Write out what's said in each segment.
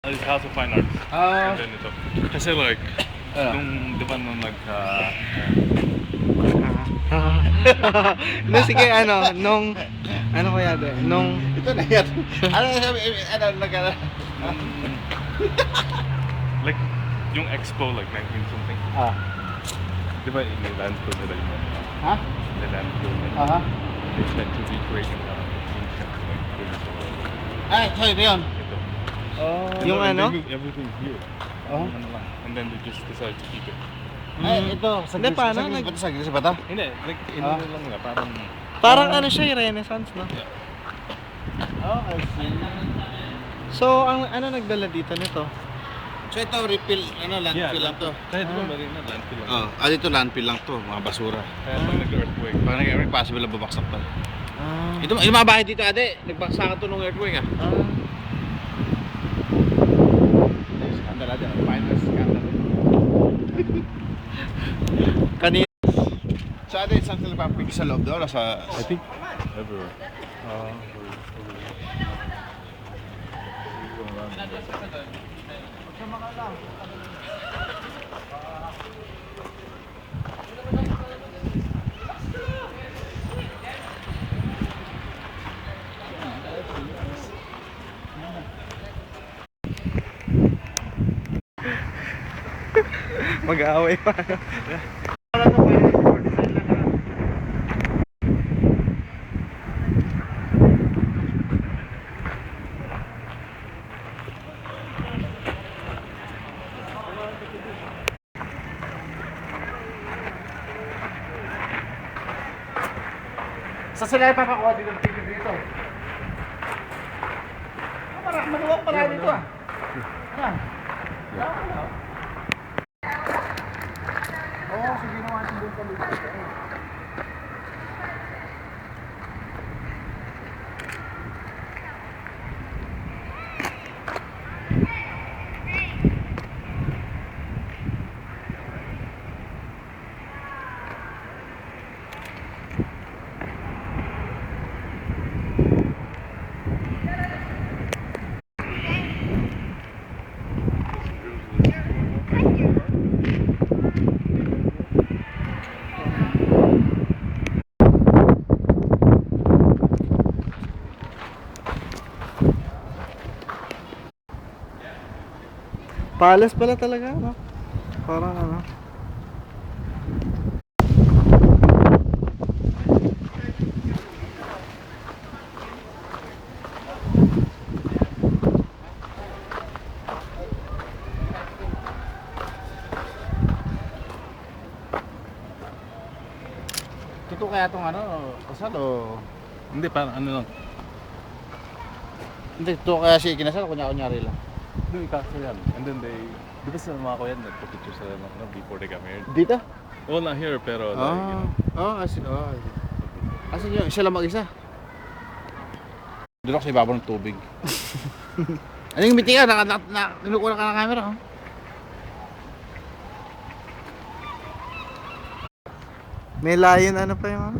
It's House of Fine Arts. And then ito. Kasi like, nung, di ba nung No, sige, nung, kaya nung, Ito na yan. like, yung expo, like 19 something. Di ba in-landfill nila yun? Ha? In-landfill nila. Aha. They tend to recreate ancient, like, things. Ay, so ito yun. Ito. yung And ano? they move everything here. Oh. Ano lang. And then they just decide to keep it. Ay, ito. Hindi, paano? Sa Gris ba ito? Hindi, like, Ah. lang nila, parang... Parang siya, Renaissance, no? Yeah. Oh, I see. So, ang nagdala dito nito? So ito, refill, landfill lang to. Kaya di ba marina, landfill lang. Dito landfill lang to, mga basura. Kaya pag nag-earthquake. Pag nag-earthquake, possible na babaksak to. Ah. Ito, yung mga bahay dito, ade, nagbaksakan to nung earthquake, Skandal, ade, finance scandal. Kanina. So ade, saan sila papig sa loob doon? Sa... I think everywhere. Mag-aaway pa. Sa sila ipapakuha dito ng ticket dito? Maluwag pala dito Yan. Oo, sige naman doon kami dito. Palace pala talaga, no? Parang Totoo kaya itong kasal o... Hindi, parang ano lang. Hindi, totoo kaya si kinasal, kunya-kunyari lang. Doon ikasal yan. And then they... Di ba sa mga kuya, nagpa-picture sila ng before they got married? Dito? Well, not here, pero like, you know. Asan yun? Isa lang mag-isa? Doon ako sa ibabaw ng tubig. Ano yung meeting ka? Ninukulang ka ng camera, may lion pa yung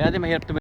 Kaya di mahirap